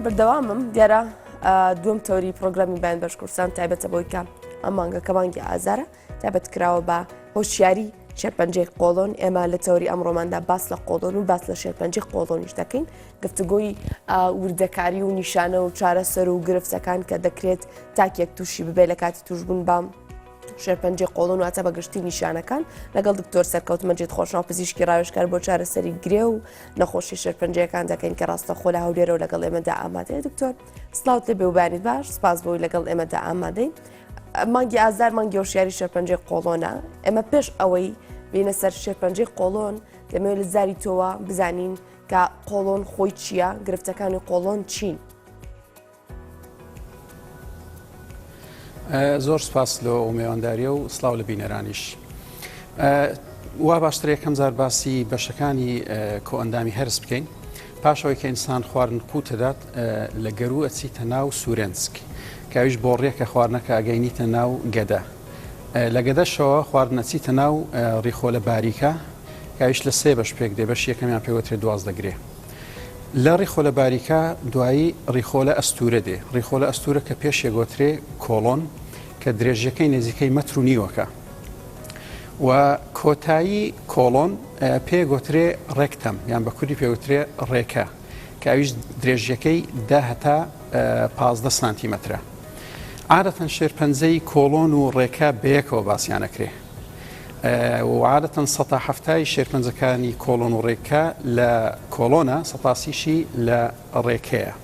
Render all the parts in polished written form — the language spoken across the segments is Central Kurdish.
بەردەوامم دیارە دوم تۆری پرۆگرامی بەیان بەشکورسان تایبەتە بۆی کە ئەم مانگە کە مانگی ئازارە تایبەت کراوە بە هۆشیاری شێرپەنجەی قۆڵۆن. ئێمە لە تەوری ئەمڕۆماندا باس لە قۆڵۆن و باس لە شێرپەنجەی قۆڵۆنیش دەکەین، گفتگۆی وردەکاری و نیشانە و چارەسەر و گرفتەکان کە دەکرێت تاکێک تووشی ببێ لە کاتی توشبوون بام شێرپەنجەی قۆڵۆن واتە بەگشتی نیشانەکان لەگەڵ دکتۆر سەرکەوت مەجید خۆشناو پزیشکی ڕاوێژکار بۆ چارەسەری گرێ و نەخۆشی شێرپەنجەکان دەکەین کە ڕاستەخۆ لە هەولێرە و لەگەڵ ئێمەدا ئامادەیە. دکتۆر سڵاوت لێ بێوبانیت باش، سپاس بۆی لەگەڵ ئێمەدا ئامادەین. مانگی ئازار مانگی هۆشیاری شێرپەنجەی قۆڵۆنە. ئێمە پێش ئەوەی بینە سەر شێرپەنجەی قۆڵۆن دەمەوێت لە زاری تۆوە بزانین کە قۆڵۆن خۆی چییە، گرفتەکانی قۆڵۆن چین. زۆر سپاس لۆ میوانداریە و سڵاو لە بینەرانیش. وا باشتر یەکەم جار باسی بەشەکانی کۆئەندامی هەرس بکەین پاشەوەی کە ئینسان خواردن قووت دەدات لە گەرو ئەچیتە ناو سوورێنسک کاویش بۆ ڕێکە خواردنەکە ئەگەینیتە ناو گەدە. لە گەدەشەوە خواردنە چیتە ناو ڕیخۆلە باریکە کاویش لە سێ بەش پێک دێ بەش یەکەمیان پێوەترێت 12 لە ڕیخۆلە باریکە دوایی ڕیخۆلە ئەستورە دێ. ڕیخۆلە ئەستورە کە پێش یەگۆترێ کۆڵۆن کە درێژەکەی نزیکەی مەتر و نیوەکە و کۆتایی کۆڵۆن پێگوترێ ڕێکتەم یان بە کوردی پێوترێ ڕێکە کە ئەویش درێژیەکەی 10 هەتا 15 سانتیمەترە. عادەتەن شێرپەنجەی کۆڵۆن و ڕێکە بەیەکەوە باسییانەکرێ و عادەتەن 170 شێرپەنجەکانی کۆڵۆن و ڕێکە لە کۆڵۆنە 130 لە ڕێکەیە.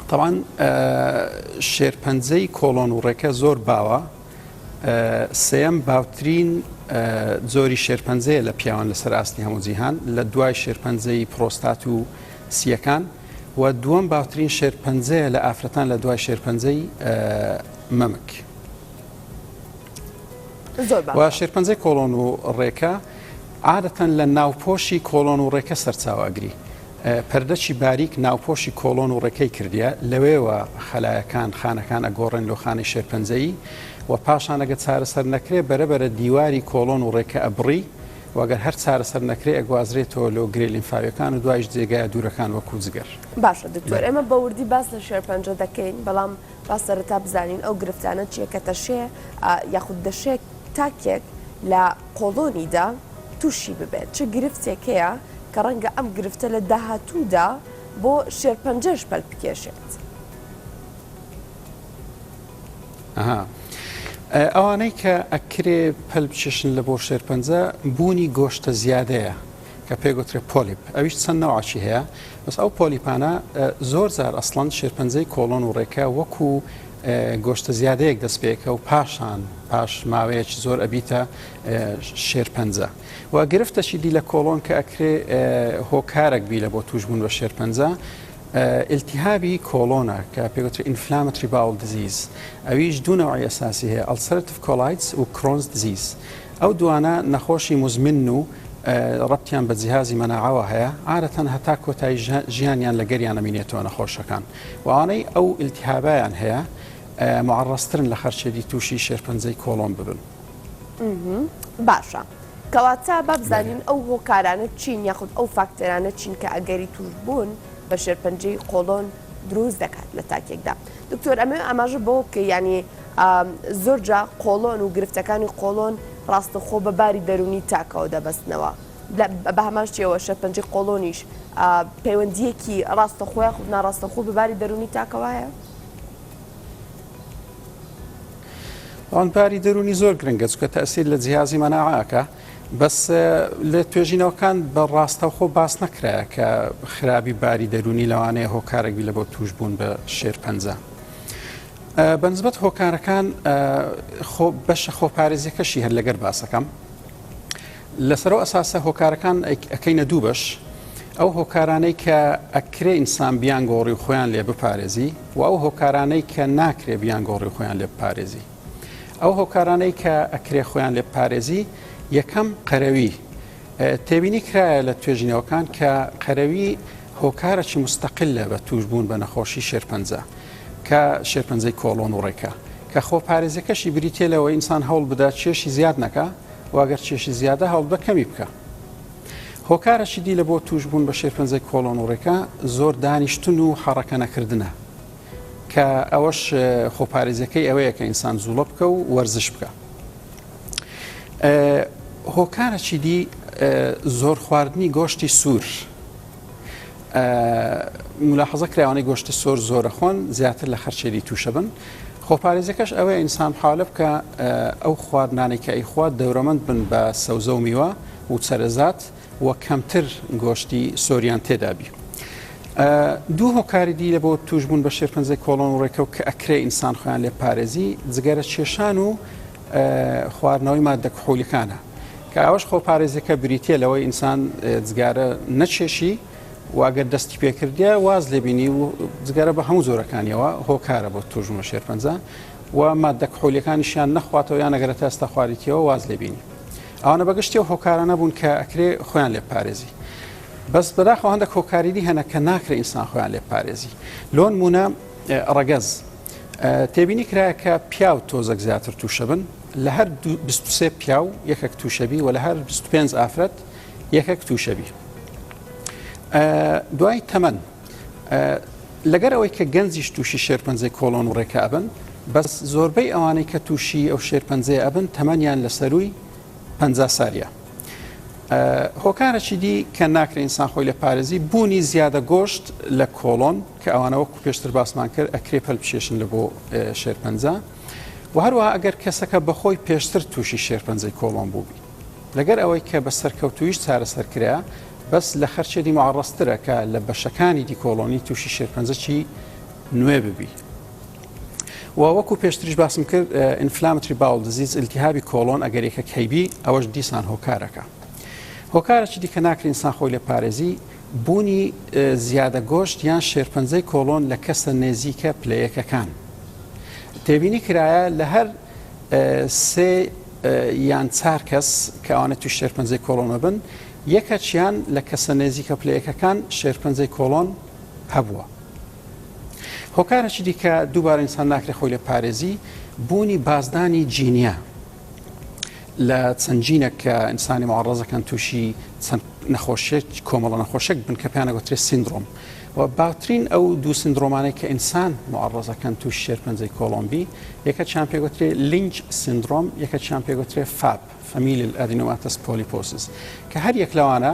طبعاً شێرپەنجەی کۆڵۆن و ڕێکە زۆر باوە. سێم باوترین جۆری شێرپەنجەیە لە پیاوان لەسەر ئاستی هەموو جیهان لە دوای شێرپەنجەی پرۆستات و سیەکان و دووەم باوترین شێرپەنجەیە لە ئافرەتان لە دوای شێرپەنجەی مەمک. و شێرپەنجەی کۆڵۆن و ڕێکە عادەتەن لە ناوپۆشی کۆڵۆن و ڕێکە سەرچاوەگری. پەردەچی باریک ناوپۆشی کۆڵۆن و ڕێکەی کردیە لەوێوە خەلایەکان خانەکان ئەگۆڕێن لۆخانی شێرپەنجەیی و پاشان ئەگە چارەسەر نەکرێ بەرەبەرە دیواری کۆڵۆن و ڕێکە ئەبڕی وەگەر هەر چارەسەر نەکرێ ئەگوازرێتەوە لەو گرێ لیمفاویەکان و دوایش جێگایە دوورەکان وەکو جگەر. باشە دکتۆر، ئێمە بە وردی باس لە شێرپەنجە دەکەین، بەڵام باس سەرەتا بزانین ئەو گرفتانە چیە کە تەشێ یاخود دەشێت تاکێک لە قۆڵۆنیدا تووشی ببێت، چه گرفتێک هەیە کە ڕەنگە ئەم گرفتە لە داهاتوودا بۆ شێرپەنجەش پەل بکێشێت. ئەوانەی کە ئەکرێ پەل بچێشن لە بۆ شێرپەنجە بوونی گۆشتە زیادەیە کە پێگوترێت پۆلیپ. ئەویش چەند نەوعی هەیە، بەس ئەو پۆلیپانە زۆر جار ئەسڵەن شێرپەنجەی کۆڵۆن و ڕێکە وەکو گۆشتە زیادەیەک دەست پێکە و پاشان پاش ماوەیەکی زۆر ئەبیتە شێرپەنجە. و گرفتەشی دی لە کۆڵۆن کە ئەکرێ هۆکارێک بی لە بۆ توشبوون بە شێرپەنجە التهابی کۆڵۆنە کە پێگوترێت ئینفلامەتری باول دزیز. ئەویش دوو نەوعی ئەساسی هەیە، ئەلسەرەتیڤ کۆلایتس و کرۆنز دزیز. ئەو دوانە نەخۆشی مزمن و ڕەبتیان بە جیهازی مەناعەوە هەیە، عادەتەن هەتا کۆتایی ژیانیان لە گەریان ئەمینێتەوە نەخۆشەکان. وانەی ئەو التهابیان هەیە معڕەسترن لە خەرچێدی تووشی شێرپەنجەی کۆڵۆن ببن. باشە، کەواتە با بزانین ئەو هۆکارانە چین یاخود ئەو فاکتەرانە چین کە ئەگەری توشبوون بە شێرپەنجەی قۆڵۆن دروست دەکات لە تاکێکدا. دکتۆر ئەماژە بۆ کە ینی زۆرجا قۆڵۆن و گرفتەکانی قۆڵۆن ڕاستەخۆ بە باری دەرونی تاکەوە دەبەستنەوە. بە هەماشتیەوە شێرپەنجەی قۆڵۆنیش پەیوەندیەکی ڕاستەخۆیان خود ناڕاستەخۆ بە باری دەرونی تاکەوە هەیە؟ ئەوان باری دەرونی زۆر گرنگە چکە تەسیر لە جیهازی مەناعەکە، بەس لە توێژینەوەکان بە ڕاستەوخۆ باس نەکرایە کە خراپی باری دەرونی لەوانەیە هۆکارێکی لە بۆ توشبوون بە شێرپەنجە. بەنسبەت هۆکارەکان بەشە خۆپارێزیەکەشی هەر لەگەر باسەکەم. لەسەرەوە ئەساسە هۆکارەکان ئەکەینە دوو بەش، ئەو هۆکارانەی کە ئەکرێ ئینسان بیانگۆڕی و خۆیان لێ بپارێزی و ئەو هۆکارانەی کە ناکرێ بیانگۆڕی و خۆیان لێ بپارێزی. ئەو هۆکارانەی کە ئەکرێ خۆیان لێ بپارێزی یەکەم قەرەوی. تێبینی کرایە لە توێژینەوەکان کە قەرەوی هۆکارێکی مستەقلە بە توشبوون بە نەخۆشی شێرپەنجە کە شێرپەنجەی کۆڵۆن و ڕێکە کە خۆپارێزەکەشی بریتێ لەوە ئینسان هەوڵ بدات چێشی زیاد نەکە واگەر چێشی زیادە هەوڵ بە کەمی بکە. هۆکارێکی دی لە بۆ توشبوون بە شێرپەنجەی کۆڵۆن و ڕێکە زۆر دانیشتن و حەڕەکە نەکردنە کە ئەوەش خۆپارێزەکەی ئەوەیە کە ئینسان زوڵە بکە و وەرزش بکە. هۆکارێکی دی زۆر خواردنی گۆشتی سوور. ملاحەزە کراوانەی گۆشتی سۆر زۆرە خۆن زیاتر لە خەرچێری تووشە بن. خۆپارێزەکەش ئەوەیە ئینسان حاڵە بکە ئەو خواردنانەی کە ئەیخوات دەورەمەند بن بە سەوزە و میوە و چەرەزات و کەمتر گۆشتی سۆریان تێدا بی. دوو هۆکاری دی لە بۆ توشبوون بە شێرپەنجەی کۆڵۆن و ڕێکە و کە ئەکرێ ئینسان خۆیان لێ پارێزی جگەرە کێشان و خواردنەوەی مادە کحولیەکانە کە ئەوەش خۆپارێزەکە بریتە لەوەی ئینسان جگارە نەچێشی واگەر دەستی پێکردە واز لێبینی و جگەرە بە هەموو زۆرەکانیەوە هۆکارە بۆ توشبوون بە شێرپەنجە و مادە کحولیەکانیشیان نەخواتەوە یان ئەگەرە تا ئێستا خواریتەوە واز لێبینی. ئەوانە بەگشتی و هۆکارانە بوون کە ئەکرێ خۆیان لێ پارێزی. بەس بەداخەوە هەندێک هۆکاریدی هەنە کە ناکرێ ئینسان خۆیان لێ پارێزی. لۆن مونە ڕەگەز تێبینی کرایە کە پیا و تۆزێک زیاتر تووشە بن لە هەر 23 پیا و یەکێک تووشەبی و لە هەر 25 ئافرەت یەکێک تووشەبی. دوای تەمەن لەگەر ئەوەی کە گەنجیش تووشی شێرپەنجەی کۆڵۆن و ڕێکە ئەبن بەس زۆربەی ئەوانەی کە تووشی ئەو شێرپەنجەیە ئەبن تەمەنیان لە سەروی 50 ساریە. هۆکارێکی دی کە ناکرێ ئینسان خۆی لە پارێزی بوونی زیادە گۆشت لە کۆڵۆن کە ئەوانەوە پێشتر باسمان کرد ئەکرێ پەلپشێشن لە بۆ شێرپەنجە و هەروەها ئەگەر کەسەکە بەخۆی پێشتر تووشی شێرپەنجەی کۆڵۆن بووبی لەگەر ئەوەی کە بە سەرکەوتویش چارەسەرکرا بەس لە خەرچێتی معڕەسترە کە لە بەشەکانی دی کۆڵۆنی تووشی شێرپەنجەی نوێ ببی. و وەکو پێشتریش باسم کرد ئینفلامەتری باول دزیز ئیلتیهابی کۆڵۆن ئەگەر یەکێک هەیبی ئەوەش دیسان هۆکارەکە. هۆکارێکی دیکە ناکرێ ئینسان خۆی لە پارێزی بوونی زیادە گۆشت یان شێرپەنجەی کۆڵۆن لە کەسە نێزیکە پلەیەکەکان. تێبینی کرایە لە هەر سێ یان چار کەس کە ئەوانە توی شێرپەنجەی کۆڵۆنە بن یەکەچیان لە کەسە نێزیکە پلەیەکەکان شێرپەنجەی کۆڵۆن هەبووە. هۆکارێکی دیکە دووبارە ئینسان ناکرێ خۆی لە پارێزی بوونی بازدانی جینیە لە چەندجینێک کە ئینسانی معڕەزەکان تووشی چەند نەخۆشیێک کۆمەڵە نەخۆشێک بن کە پێیان ئەگوترێ سیندرۆم و باوترین ئەو دوو سیندرۆمانەی کە ئینسان معڕەزەکان تووش شێرپەنجەی کۆڵۆمبی یەکەیان پێگوترێ لینچ سیندرۆم یەکەیان پێگوترێ فاب فامیلیل ئادینۆماتەس پۆلیپۆسیس کە هەر یەک لەوانە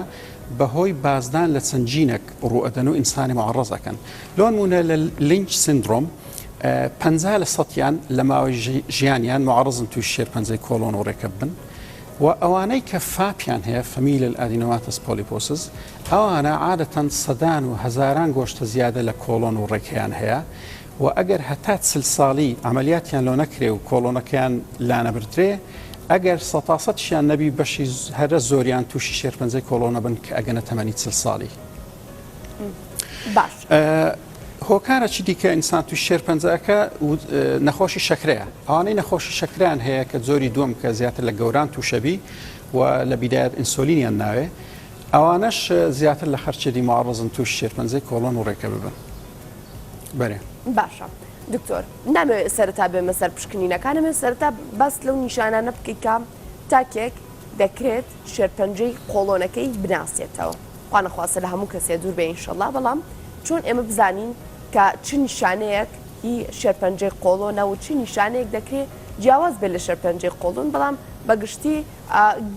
بەهۆی بازدان لە چەندجینێک ڕوئەدەن و ئینسانی معڕەزەکەن. لۆ نمونە لە لینچ سیندرۆم 50 لە سەدیان لە ماوەی ژیانیان معڕەزن توی شێرپەنجەی کۆڵۆن و ڕێکەب بن و ئەوانەی کە فاپیان هەیە فامیلیل ئادینۆماتەس پۆلیپۆسیس ئەوانە عادەتەن سەدان و هەزاران گۆشتە زیادە لە کۆڵۆن و ڕێکیان هەیە و ئەگەر هەتا 40 ساڵی ئەمەلیاتیان لۆ نەکرێ و کۆڵۆنەکەیان لانەبردرێ ئەگەر 100%شیان نەبی بەشی هەرە زۆریان تووشی شێرپەنجەی کۆڵۆنە بن کە ئەگەنە تەمەنی 40 ساڵی. باش. هۆکارێکی دیکە ئینسان توی شێرپەنجەکە نەخۆشی شەکرەیە. ئەوانەی نەخۆشی شەکریان هەیە کە زۆری دووەم کە زیاتر لە گەوران تووشەبی و لە بیدایەت ئینسۆلینیان ناوێ ئەوانەش زیاتر لە خەرچێتی معڕەزن توی شێرپەنجەی کۆڵۆن و ڕێکە ببن. بەێ. باشە. دکتۆر نامەوێت سەرەتا بێمە سەر پشکنینەکانمە سەرەتا بەس لەو نیشانانە بکەیت تاکێک دەکرێت شێرپەنجەی قۆڵۆنەکەی بناسێتەوە. خوانەخواسە لە هەموو کەسێ دوور بێ ئینشەڵڵا بەڵام چۆن ئێمە بزانین کە چ نیشانەیەک هی شێرپەنجەی قۆڵۆنە و چ نیشانەیەک دەکرێت جیاواز بێت لە شێرپەنجەی قۆڵۆن بەڵام بەگشتی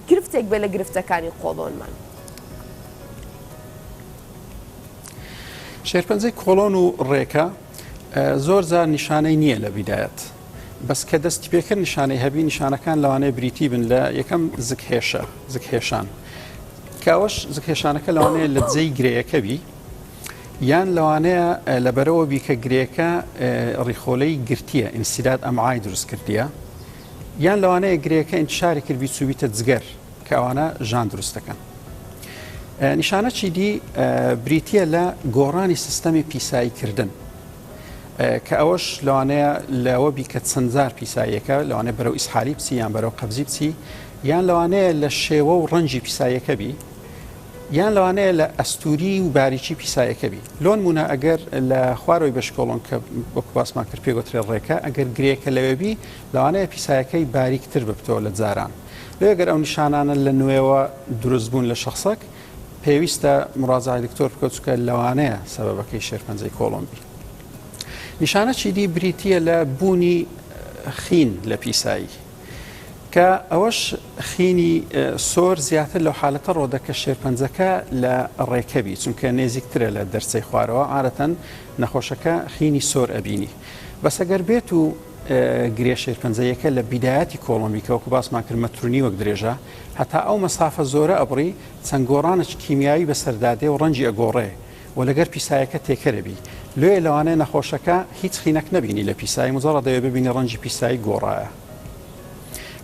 گرفتێک بێت لە گرفتەکانی قۆڵۆنمان. شێرپەنجەی کۆڵۆن و ڕێکە زۆر جار نیشانەی نییە لە بیدایەت بەس کە دەستی پێکرد نیشانەی هەبی نیشانەکان لەوانەیە بریتی بن لە یەکەم زگهێشان کاوەش زگهێشانەکە لەوانەیە لە جێی گرەیەکەبی یان لەوانەیە لەبەرەوە بیکە گرێەکە ڕیخۆلەی گرتیە ئینسیداد ئەمعای دروست کردیە یان لەوانەیە گرێەکە ئینتشاری کردبی چوبیتە جگەر کە ئەوانە ژان دروستەکەن. نیشانەی دی بریتیە لە گۆڕانی سیستەمی پیساییکردن کە ئەوەش لەوانەیە لەوە بیکە چەندجار پیساییەکە لەوانەیە بەرەو ئیسحالی بچی یان بەرەو قەبزی بچی یان لەوانەیە لە شێوە و ڕەنجی پیساییەکە بی یان لەوانەیە لە ئەستوری و باریکی پیسایەکە بی. لۆن مونە ئەگەر لە خوارەوەی بەشکۆڵۆن کە وەکو باسمان کرد پێگوترێ ڕێکە ئەگەر گرێکە لەوێبی لەوانەیە پیسایەکەی باریکتر ببتەوە لە جاران. لەگەر ئەو نیشانانە لە نوێوە دروستبوون لە شخصێک پێویستە مڕازای دکتۆر بکەوت چکە لەوانەیە سەبەبەکەی شێرپەنجەی کۆڵۆمبی. نیشانەی دی بریتیە لە بوونی خین لە پیسایی کە ئەوەش خینی سۆر زیاتر لەو حالەتە ڕۆدەکە شێرپەنجەکە لە ڕێکەبی چونکە نێزیکترە لە دەرچەی خوارەوە عادەتەن نەخۆشەکە خینی سۆر ئەبینی. بەس ئەگەر بێت و گرێ شێرپەنجەیەکە لە بیدایەتی کۆڵۆمبی کە وەکو باسمان کرد مەترونی وەک درێژە هەتا ئەو مەسافە زۆرە ئەبڕی چەند گۆڕانێک کیمیایی بەسەردادێ و ڕەنجی ئەگۆڕێ و لەگەر پیسایەکە تێکەرەبی لێ لەوانەیە نەخۆشەکە هیچ خینەک نبینی لە پیسایی مزەڕە دەوێت ببینی ڕەنجی پیسایی گۆڕایە.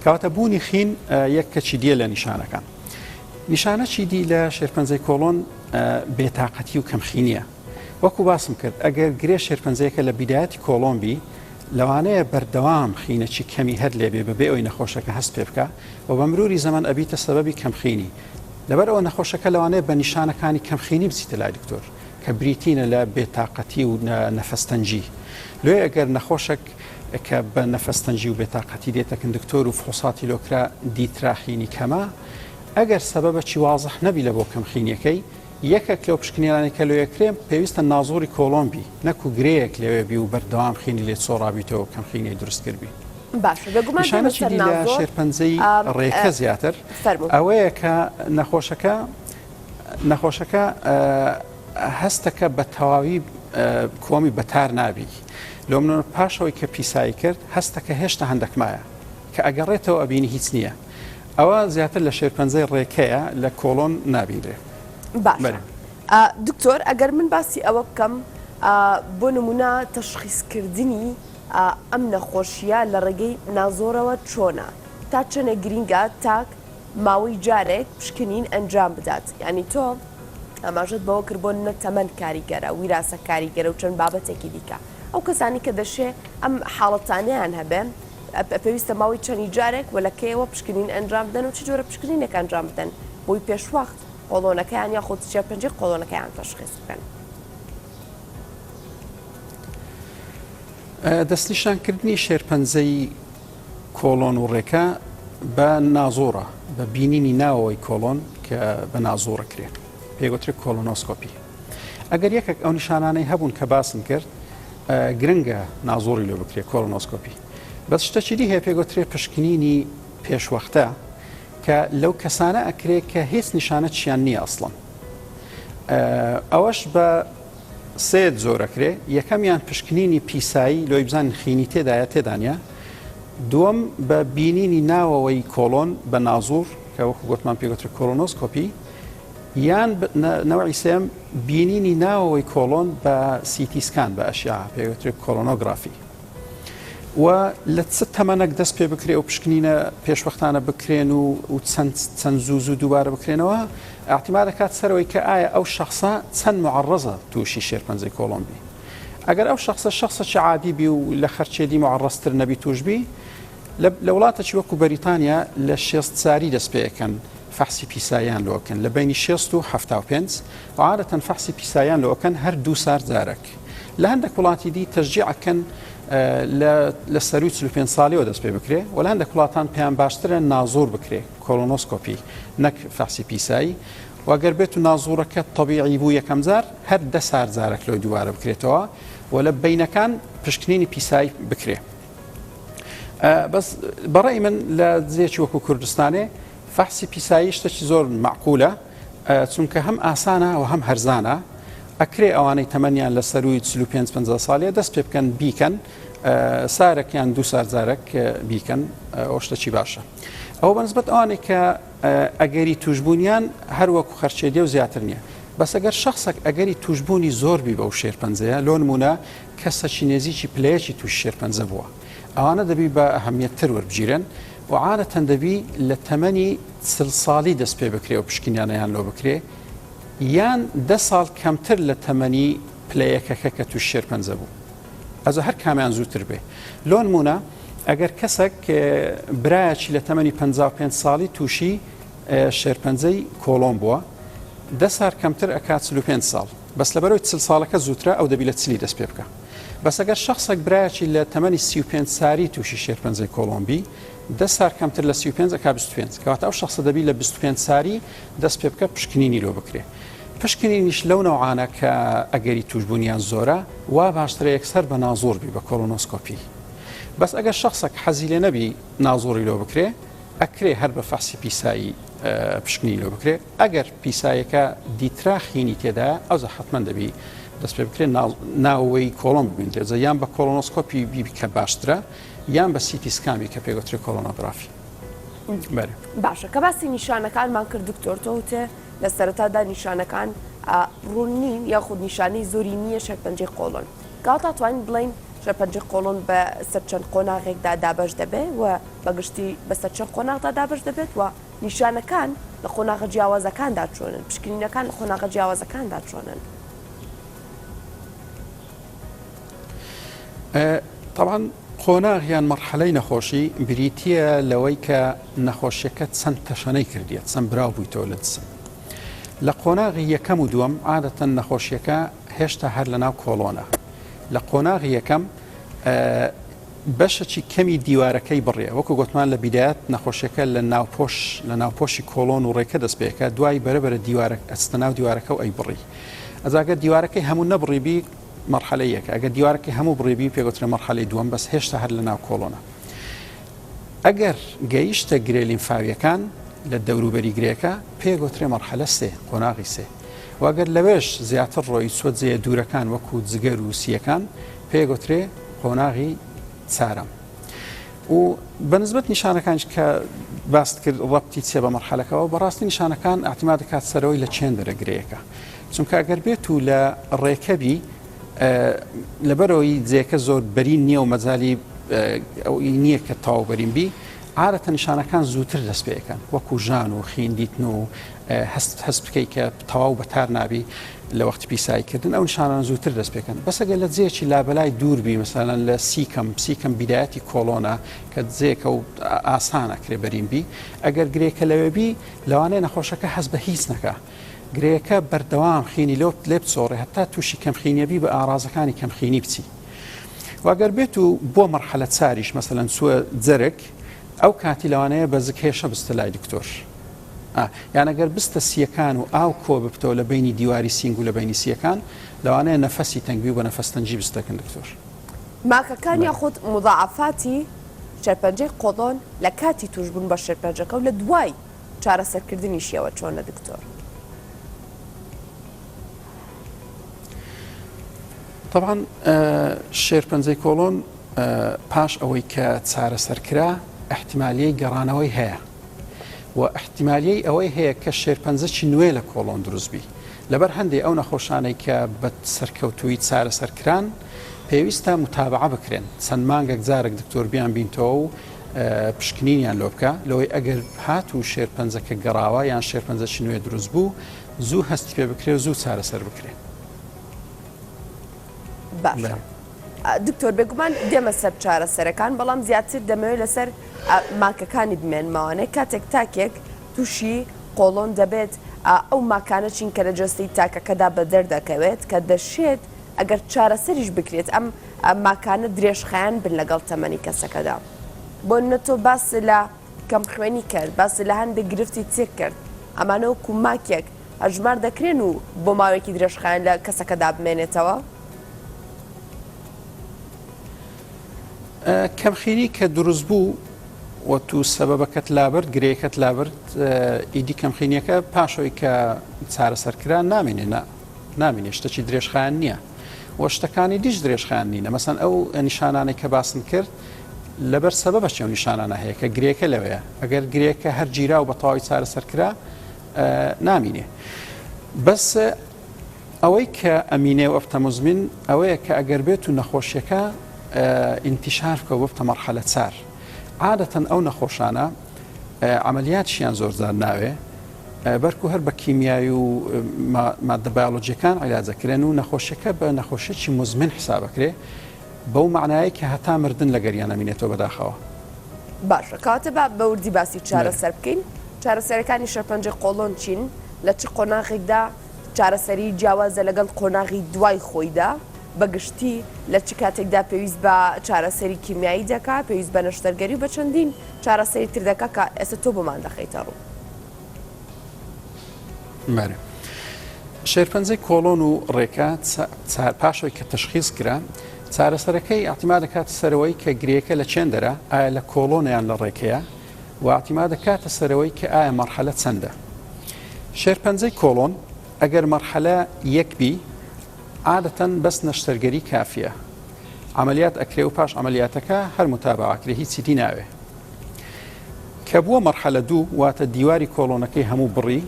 کەواتە بوونی خین یەک کەچی دیە لە نیشانەکان. نیشانەی دی لە شێرپەنجەی کۆڵۆن بێتاقەتی و کەمخینیە. وەکو باسم کرد ئەگەر گرێ شێرپەنجەیەکە لە بیدایەتی کۆڵۆمبی لەوانەیە بەردەوام خینەکی کەمی هەر لێبێ بەبێ ئەوی نەخۆشەکە هەست پێ بکە و بە مروری زەمان ئەبیتە سەبەبی کەمخینی. لەبەر ئەوە نەخۆشەکە لەوانەیە بە نیشانەکانی کەمخینی بچیتە لای دکتۆر کە بریتینە لە بێتاقەتی و نەفەستەنجی. لێ ئەگەر نەخۆشک کە بە نەفەستەنجی و بێتاقەتی دێتەکەن دکتۆر و فحوساتی لۆکرا دیتراخینی کەمە ئەگەر سەبەبەکی وازح نەبی لە بۆ کەمخینیەکەی یەکێک لەو پشکنیانێکە لێکرێن پێویستە نازۆری کۆڵۆمبی نەکو گرەیەک لەوێبی و بەردەوام خینی لێت سۆڕابیتەوە کەمخینی دروست کردبی. باشە لە شێرپەنجەی ڕێکە زیاتر ئەوەیە کە نەخۆشەکە هەستەکە بە تەواوی کۆمی بەتار نابی. لۆ منۆ پاشەوەی کە پیسایی کرد هەستەکە هێشتا هەندێک مایە کە ئەگەڕێتەوە ئەبینی هیچ نییە. ئەوە زیاتر لە شێرپەنجەی ڕێکەیە لە کۆڵۆن نابینرێ. باش دکتۆر ئەگەر من باسی ئەوە بکەم بۆ نمونە تەشخیصکردنی ئەم نەخۆشیە لە ڕێگەی نازۆرەوە چۆنە تا چەنە گرینگە تاک ماوەی جارێک پشکنین ئەنجام بدات. یعنی تۆ ئەماژت بەوە کرد بۆ نەتەمەند کاریگەرە ویراسە کاریگەرە و چەند بابەتێکی دیکە ئەو کەسانی کە دەشێ ئەم حاڵەتانیان هەبێن پێویستە ماوەی چەندی جارێک وەلەکەیەوە پشکنین ئەنجام بدەن و چ جۆرە پشکنینێک ئەنجام بدەن بۆی پێشوەخت قۆڵۆنەکەیان یا خۆ شێرپەنجەی قۆڵۆنەکەیان تەشخیص بکەن. دەستنیشانکردنی شێرپەنجەی کۆڵۆن و ڕێکە بە نازۆرە بە بینینی ناوەوەی کۆڵۆن کە بە نازۆرە کرێ پێگوترێت کۆلۆنۆسکۆپی. ئەگەر یەکێک ئەو نیشانانەی هەبوون کە باسم کرد گرنگە نازۆری لێ بکرێت کۆلۆنۆسکۆپی. بەس شتەچیدی هەیە پێگوترێت پشکنینی پێشوەختە کە لەو کەسانە ئەکرێت کە هیچ نیشانە چیان نییە ئەسڵن. ئەوەش بە سێت زۆرەکرێ یەکەمیان پشکنینی پیسایی لۆی بزان خینی تێدایە تێدانە. دووەم بە بینینی ناوەوەی کۆڵۆن بە نازور کە وەکو گوتمان پێگوترێت کۆلۆنۆسکۆپی یان نەوەی سێم بینینی ناوەوەی کۆڵۆن بە سیتیسکان بە ئەشیا پێگوترێت کۆلۆنۆگرافی. و لە چ تەمەنێک دەست پێ بکرێ و پشکنینە پێشوەختانە بکرێن و چەند زوو دووبارە بکرێنەوە ئاحتیما دەکات سەرەوەی کە ئایا ئەو شخصە چەند معڕەزە تووشی شێرپەنجەی کۆڵۆمبی. ئەگەر ئەو شخصەی عادی بی و لە خەرچێدی معڕەزتر نەبی توشبی لە وڵاتێکی وەکو بەریتانیا لە 60 ساری دەست پێەکەن فحسی پیساییان لۆکەن لە بینی 60 و 75 و عادەتەن فحسی پیساییان لۆکەن هەر 2 سار جارێک. لە هەندێک وڵاتی دی تەشجیعەکەن لە سەروی 45 ساڵیەوە دەست پێ بکرێ و لە هەندێک وڵاتان پێیان باشترە نازۆر بکرێ کۆلۆنۆسکۆپی نەک فحسی پیسایی واگەر بێت و نازۆرەکە تەبیعی بوو یەکەم جار هەر 10 سار جارێک لەوەی دووبارە بکرێتەوە و لە بینەکان پشکنینی پیسایی بکرێ. بەس بەڕێی من لە جێکی وەکو کوردستانێ فحسی پیسایی شتێکی زۆر معقولە چونکە هەم ئاسانە و هەم هەرزانە ئەکرێ ئەوانەی تەمەنیان لە سەروی 45 ساڵێ دەست پێ بکەن بیکەن سارێکیان 2 سارجارێک بیکەن ئەو شتێکی باشە. ئەو بەنسبەت ئەوانێک کە ئەگەری توشببوونیان هەروەکو خەرچێدی و زیاتر نییە. بەس ئەگەر شخصێک ئەگەری توشببوونی زۆربی بەو شێرپەنجەیە لۆ نمونە کەسەکی نێزیکی پلەیەکی توش شێرپەنجە بووە ئەوانە دەبی بە ئەهەمیەتتر وەربگیرن و عادەتەن دەبی لە تەمەنی 40 ساڵی دەست پێ بکرێ و پشکنیانەیان لۆ بکرێ یان 10 ساڵ کەمتر لە تەمەنی پلەیەکەکە کە توش شێرپەنجە بوو. ئەزە هەر کامیان زووتر بێ. لۆ نمونە ئەگەر کەسێک برایەکی لە تەمەنی 55 ساڵی تووشی شێرپەنجەی کۆڵۆن بووە 10 سال کەمتر ئەکات 45 ساڵ بەس لەبەرەوەی 40 ساڵەکە زووترە ئەو دەبی لە چلی دەست پێ بکە. بەس ئەگەر شخصێک برایەکی لە تەمەنی 35 ساری تووشی شێرپەنجەی کۆڵۆمبی 10 سار کەمتر لە 35 ئەکا 25 کەواتە ئەو شخصە دەبی لە 25 ساری دەست پێ بکە پشکنینی لۆ بکرێ. پشکنینیش لەو نەوعانە کە ئەگەری توشبوونیان زۆرە وا باشترە یەکسەر بە نازۆر بی بە کۆلۆنۆسکۆپی. بەس ئەگەر شخصێک حەزی لێ نەبی نازۆری لۆ بکرێ ئەکرێ هەر بە فەحسی پیسایی پشکنی لۆ بکرێ. ئەگەر پیسایەکە دیتراخینی تێدا ئەوزە حتمما دەبی دەست پێ بکرێت ناوەی کۆڵۆن ببینێت یان بە کۆلۆنۆسکۆپی بیبی کە باشترە یان بە سیتی سکامی کە پێگوترێت کۆلۆنۆگرافی. باشە کە باسی نیشانەکانمان کرد دکتۆر تۆ وتێ لە سەرەتادا نیشانەکان ڕوونین یاخود نیشانەی زۆری نییە شێرپەنجەی قۆڵۆن. کەواتە توانین بڵین شێرپەنجەی قۆڵۆن بە سەرچەند قۆناغێکدا دابەش دەبێت و بەگشتی بە سەرچەند قۆناغدا دابەش دەبێت و نیشانەکان لە قۆناغە جیاوازەکاندا چۆنن پشکنینەکان لە قۆناغە جیاوازەکاندا چۆنن. طبعا قۆناغ یان مەرحەلەی نەخۆشی بریتیە لەوەی کە نەخۆشیەکە چەند تەشەنەی کردیێت چەند براو بوویتەوە لە جسم. لە قۆناغی یەکەم و دووەم عادەتەن نەخۆشیەکە هێشتا هەر لە ناو کۆڵۆنە. لە قۆناغی یەکەم بەشەی کەمی دیوارەکەی بڕێ وەکو گوتمان لە بیدایەت نەخۆشیەکە لە ناوپۆشی کۆڵۆن و ڕێکە دەست پێەکە دوای بەرەبەرە دیوارە ئەستە ناو دیوارەکە و ئەی بڕی. ئەزاگە دیوارەکەی هەموو نەبڕیبی مرحلە یەک ئەگە دیوارەکە هەموو بڕێبی پێگوترە مەرحەلەی دووەم بەس هێشتا هەر لە ناو کۆڵۆنە. ئەگەر گەیشتە گرێ لیمفاویەکان لە دەوروبەری گرێەکە پێگوترێ مەرحەلە سێ قۆناغی سێ واگەر لەوێش زیاتر ڕۆی سۆجێ دوورەکان وەکو جگەر و سیەکان پێگوترێ قۆناغی چارەم. و بەنسبەت نیشانەکان کە باست کرد ڕەبتی چێ بە مەرحەلەکەەوە بەڕاستی نیشانەکان ئاحتیما دەکات سەرەوەی لە چێن دەرەگرەیەەکە چونکە ئەگەر بێت و لە ڕێکەبی لەبەرەوەی جێەکە زۆر بەرین نییە و مەجای نییە کە تاو بەرین بی عادەتە نیشانەکان زووتر دەست پێەکەن وەکو ژان و خیندیتن و هەست بکەی کە تەواو بەتار نابی لە وەختی پیساییکردن ئەو نیشانان زووتر دەست پێکەن بەسەگە لە جێکی لابەلای دووربی مەسەلەن لە سیکەم بیدایەتی کۆڵۆنە کە جێکە و ئاسانە کرێ بەرین بی ئەگەر گرێکە لەوێبی لەوانەیە نەخۆشەکە هەست بە هیچ نەکە. گرێەکە بەردەوام خینی لێ بچۆڕێ هەتا تووشی کەمخینیەبی بە ئارازەکانی کەمخینی بچی. واگەر بێت و بۆ مەرحەلە چاریش مەسەلەن سووە جەرگ ئەو کاتی لەوانەیە بەزک هێشە بستە لای دکتۆر. یان ئەگەر بستە سیەکان و ئاو کۆ ببتەوە لە بینی دیواری سینگ و لە بینی سیەکان لەوانەیە نەفەسی تەنگبی و بە نەفەستەنجی بستەکەن دکتۆر. ماکەکان یاخود مضاعفاتی شێرپەنجەی قۆڵۆن لە کاتی توشبوون بە شێرپەنجەکە و لە دوای چارەسەرکردنیشیەوە چۆنە دکتۆر؟ طبعا شێرپەنجەی کۆڵۆن پاش ئەوەی کە چارەسەرکرا احتیمالیەی گەڕانەوەی هەیە و احتیمالیەی ئەوەی هەیە کە شێرپەنجەی نوێ لە کۆڵۆن دروستبی لەبەر هەندێک ئەو نەخۆشانەی کە بە سەرکەوتووی چارەسەرکران پێویستە متابعە بکرێن چەند مانگێک جارێک دکتۆر بیان بینتەوە و پشکنینیان لۆ بکە لەوەی ئەگەر هات و شێرپەنجەکە گەڕاوە یان شێرپەنجەی نوێ دروست بوو زوو هەستی پێ بکرێ و زوو چارەسەر بکرێن. باشە دکتۆر بێگومان دێمە سەر چارەسەرەکان بەڵام زیاتر دەمەوێت لەسەر ماکەکانی بمێنماوانەیە کاتێک تاکێک تووشی قۆڵۆن دەبێت ئەو ماکانە چین کە لە جەستەی تاکەکەدا بە دەردەکەوێت کە دەشێت ئەگەر چارەسەریش بکرێت ئەم ماکانە درێژخایان بن لەگەڵ تەمەنی کەسەکەدا بۆ نەتۆ باس لە کەم خوێنی کرد باس لە هەندێک گرفتی چێک کرد ئەمانە وەکو ماکێک هەژمار دەکرێن و بۆ ماوەیەکی درێژخایان لە کەسەکەدا بمێنێتەوە. کەمخینی کە دروست بوو و تو سەبەبەکەت لابرد گرەیەکەت لابرد ئیدی کەمخینیەکە پاشەوەی کە چارەسەرکران نامێنێ شتێکی درێژخایان نییە و شتەکانی دیش درێژخایان نینە مەسەن ئەو نیشانانەی کە باسم کرد لەبەر سەبەبە چێو نیشانانە هەیە کە گرێکە لەوەیە ئەگەر گرێکە هەر گیرا و بە تەواوی چارەسەرکرا نامینێ بەس ئەوەی کە ئەمینێ و ئەفتەموزمین ئەوەیە کە ئەگەر بێت و نەخۆشیەکە انتشار بکە بۆ بتە مەرحەلە چار عادەتەن ئەو نەخۆشانە عملیاتیان زۆرجار ناوێ بەرکو هەر بە کیمیایی و مادە بایۆلۆجیەکان عیلاجەکرێن و نەخۆشیەکە بە نەخۆشیێکی مزمن حسابەکرێ بەو معنایە کە هەتا مردن لە گەریان ئەمینێتەوە بەداخەوە. باشە کاتە بە وردی باسی چارەسەر بکەین چارەسەرەکانی شێرپەنجەی قۆڵۆن چین لە چ قۆناغێکدا چارەسەری جیاوازە لەگەڵ قۆناغی دوای خۆیدا بەگشتی لە چ کاتێکدا پێویست بە چارەسەری کیمیایی دەکا پێویست بە نەشتەرگەری و بە چەندین چارەسەری تر دەکا کە ئێستا تۆ بۆمان دەخەیتە ڕوو. شێرپەنجەی کۆڵۆن و ڕێکە پاشەوەی کە تەشخیص کرا چارەسەرەکەی ئاحتیما دەکاتە سەرەوەی کە گرێەکە لە چێندەرە ئایا لە کۆڵۆنیان لە ڕێکەیە و ئاحتیما دەکاتە سەرەوەی کە ئایا مەرحەلە چەندە. شێرپەنجەی کۆڵۆن ئەگەر مەرحەلە یەکبی عادەتەن بەس نەشتەرگەری کافیە. عملیات ئەکرێ و پاش عملیاتەکە هەر متابعەکرێ هیچی دی ناوێ. کە بووە مەرحەلە دوو واتە دیواری کۆڵۆنەکەی هەموو بڕی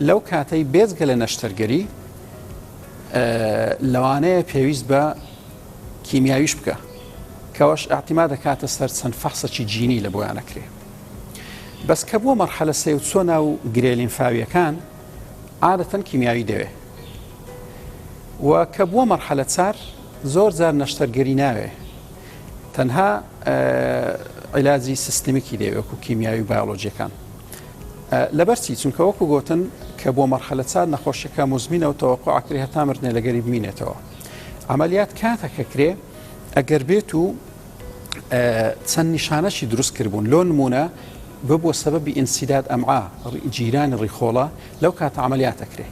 لەو کاتەی بێزگە لە نەشتەرگەری لەوانەیە پێویست بە کیمیاویش بکە کەەوەش ئاحتیما دەکاتە سەر چەند فەخسەکی جینی لە بۆیان ئەکرێ. بەس کە بووە مەرحەلە سێ و چۆ ناو گرێلینفاویەکان عادەتەن کیمیاوی دەوێ و کە بووە مەرحەلە چار زۆر جار نەشتەرگەری ناوێ تەنها عیلاجی سیستمیکی دەوێ وەکو کیمیاوی و بایۆلۆجیەکان. لەبەرچی چونکە وەکو گوتن کە بۆ مەرحەلە چار نەخۆشیەکە مزمینە و تەوەقوعەکرێ هەتا مردنێ لەگەری بمینێتەوە. عملیات کاتەکە کرێ ئەگەر بێت و چەند نیشانەشی دروست کردبوون لۆ نمونە ببووە سەبەبی ئینسیداد ئەمعا جیرانی ڕیخۆڵە لەو کاتە عملیاتەکرێ.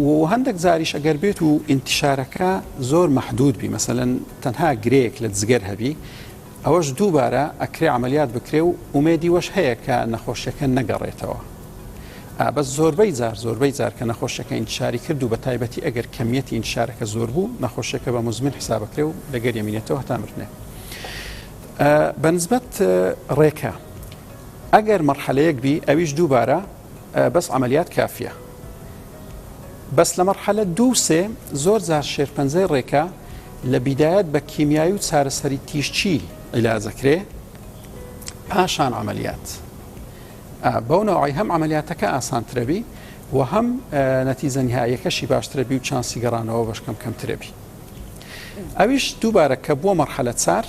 و هەندێک زاریش ئەگەر بێت و ئینتیشارەکە زۆر مەحدود بی مەسەلەن تەنها گرەیەک لە جگەر هەبی ئەوەش دووبارە ئەکرێ عملیات بکرێ و ئومێدی وەش هەیە کە نەخۆشیەکە نەگەڕێتەوە. بەس زۆربەی جار کە نەخۆشیەکە ئینتیشاری کرد و بە تایبەتی ئەگەر کەمیەتی ئینتیشارەکە زۆر بوو نەخۆشیەکە بە مزمن حسابەکرێ و لەگەر یەمینێتەوە هەتا مردنێ. بەنسبەت ڕێکە ئەگەر مەرحەلەیەک بی ئەویش دووبارە بەس عملیات کافیە. بەس لە مەرحەلە دوو سێ زۆر جار شێرپەنجەی ڕێکە لە بیدایەت بە کیمیایی و چارەسەری تیشچی عیلاجەکرێ پاشان عملیات. بەو نەوعی هەم عملیاتەکە ئاسانترەبی و هەم نەتیجە نهاییەکەشی باشترەبی و چانسی گەڕانەوە بەشکەم کەمترەبی. ئەویش دووبارە کە بووە مەرحەلە چار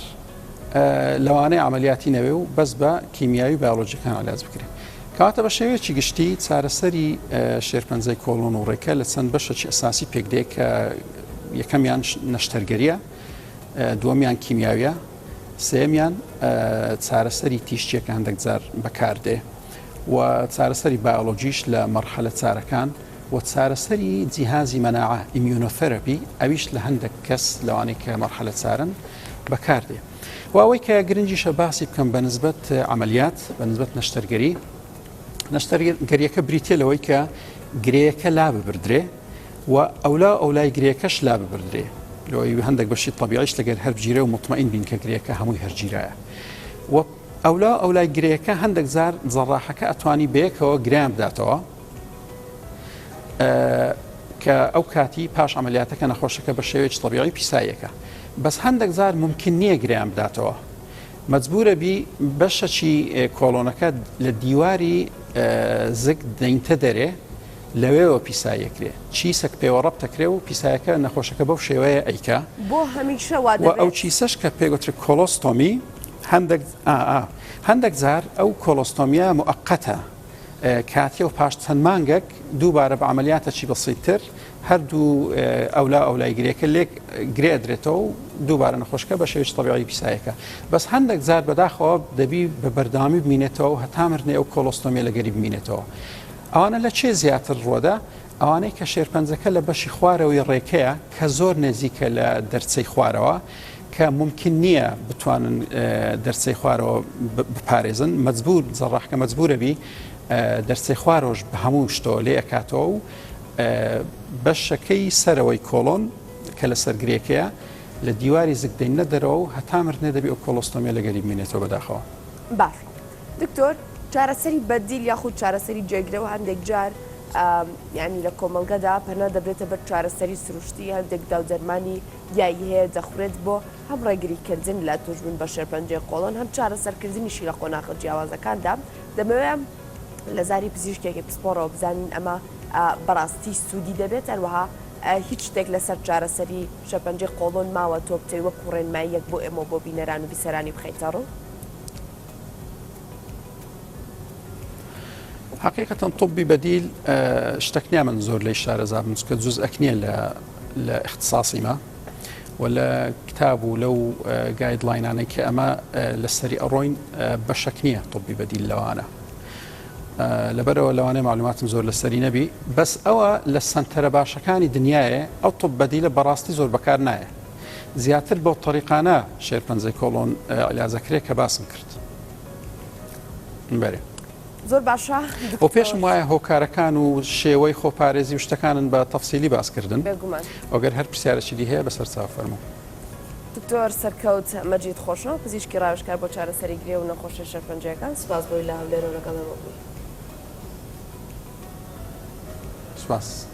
لەوانەیە عملیاتی نەوێ و بەس بە کیمیایی و بایۆلۆجیەکان عیلاج بکرێت. کاتە بە شێوەیەکی گشتی چارەسەری شێرپەنجەی کۆڵۆن و ڕێکە لە چەند بەشێکی ئەساسی پێکدێ کە یەکەمیان نەشتەرگەریە، دووەمیان کیمیاویە، سێمیان چارەسەری تیشچیەکە هەندێک جار بەکاردێ و چارەسەری بایۆلۆجیش لە مەرحەلە چارەکان و چارەسەری جیهازی مەناعە ئیمیونۆتەرەپی ئەویش لە هەندێک کەس لەوانەیە کە مەرحەلە چارن بەکاردێ. واوەی کە گرنگیشە باسی بکەم بە نسبەت عملیات بە نسبەت نەشتەرگەری نەشتەرگەریەکە بریتێ لەوەی کە گرەیەکە لا ببردرێ و ئەولای گرەیەکەش لا ببردرێ لەوەی هەندێک بەشی طبیعیش لەگەر هەر بگیرێ و مطمئین بین کە گرەیەکە هەمووی هەرگیرایە و ئەولای گرەیەکە هەندێک زار جەڕاحەکە ئەتوانی بەیەکەوە گرایان بداتەوە کە ئەو کاتی پاش عملیاتەکە نەخۆشەکە بە شێوەیەکی طبیعی پیساییەکە. بەس هەندێک زار ممکن نییە گرایان بداتەوە مەجبورە بی بەشەکی کۆڵۆنەکە لە دیواری زگ دەینتە دەرێ لەوێەوە پیسایەکرێ چیسەک پێوە ڕەبتەکرێ و پیسایەکە نەخۆشەکە بەو شێوەیە ئەیکا بۆ هەمیشە وا ئەو چیسەش کە پێگوترێت کۆلۆستۆمی هەندێک جار ئەو کۆلۆستۆمیە موقەتە کاتیە و پاش چەند مانگێک دووبارە بە عملیاتەکی بەسیتر هەردوو ئەولای گرێکە لێک گرێدرێتەوە و دووبارە نەخۆشکە بە شێوەیەکی طبیعی پیسایەکە. بەس هەندێک جار بەداخەوە دەبی بە بەردەوامی بمینێتەوە و هەتا مردنێ ئەو کۆلۆستۆمیە لەگەری بمینێتەوە. ئەوانە لە چێ زیاتر ڕۆدا؟ ئەوانەی کە شێرپەنجەکە لە بەشی خوارەوەی ڕێکەیە کە زۆر نێزیکە لە دەرچەی خوارەوە کە ممکن نییە بتوانن دەرچەی خوارەوە بپارێزن مەجبور جەڕاحکە مەجبورە بی دەرچەی خوارۆش بە هەموو شتۆ لێ ئەکاتەوە و بەشەکەی سەرەوەی کۆڵۆن کە لە سەرگرێکەیە لە دیواری زگدەین نەدەرەوە و هەتا مردنێ دەبی ئەو کۆلۆستۆمیە لەگەری بمینێتەوە بەداخەوە. باش دکتۆر چارەسەری بەدیل یاخود چارەسەری جێگرەوە هەندێک جار یعنی لە کۆمەلگەدا پەنا دەبرێتە بەر چارەسەری سروشتی هەندێک داودەرمانی یایی هەیە دەخورێت بۆ هەم ڕێگریکردن لە توشبوون بە شێرپەنجەی کۆڵۆن هەم چارەسەرکردنیشی لە قۆناغە جیاوازەکاندا دەمەوێت لە زاری پزیشکێکی پسپۆرەوە بزانین ئەمە بەڕاستی سوودی دەبێت هەروەها هیچ شتێک لەسەر چارەسەری شەرپەنجەی کۆڵۆن ماوە تۆ بتەوی وەکو ڕێنماییەک بۆ ئێمە بۆ بینەران و بیسەرانی بخەیتە ڕوو؟ حقیقەتەن طبی بەدیل شتێکنیا من زۆر لەی شارەزا بم چکە جز ئەکنیە لە اختصاصیمە و لە کتاب و لەو گایدلاینانەی کە ئەمە لەسەری ئەڕۆین بەشەک نییە طبی بەدیل لەوانە لەبەرەوە لەوانەیە معلوماتم زۆر لەسەری نەبی بەس ئەوە لە سنتەرە باشەکانی دنیاە ئەو طب بەدیلە بەڕاستی زۆر بەکار نایە زیاتر بۆ طریقانە شێرپەنجەی کۆڵۆن عیلاجەکرێت کە باسم کرد بەرێ زۆر باشە بۆ پێشم وایە هۆکارەکان و شێوەی خۆپارێزی و شتەکانن بە تەفسیلی باسکردن بێگومان ئەگەر هەر پرسیارەکی دی هەیە بەسەر چاو فەرموو دکتۆر سەرکەوت مەجید خۆشەوە پزیشکی ڕاوێژکار بۆ چارەسەری گرێ و نەخۆشیە شێرپەنجەکان سوپاس بۆی لە هەولێرە لەگەڵەوە بووی سپاس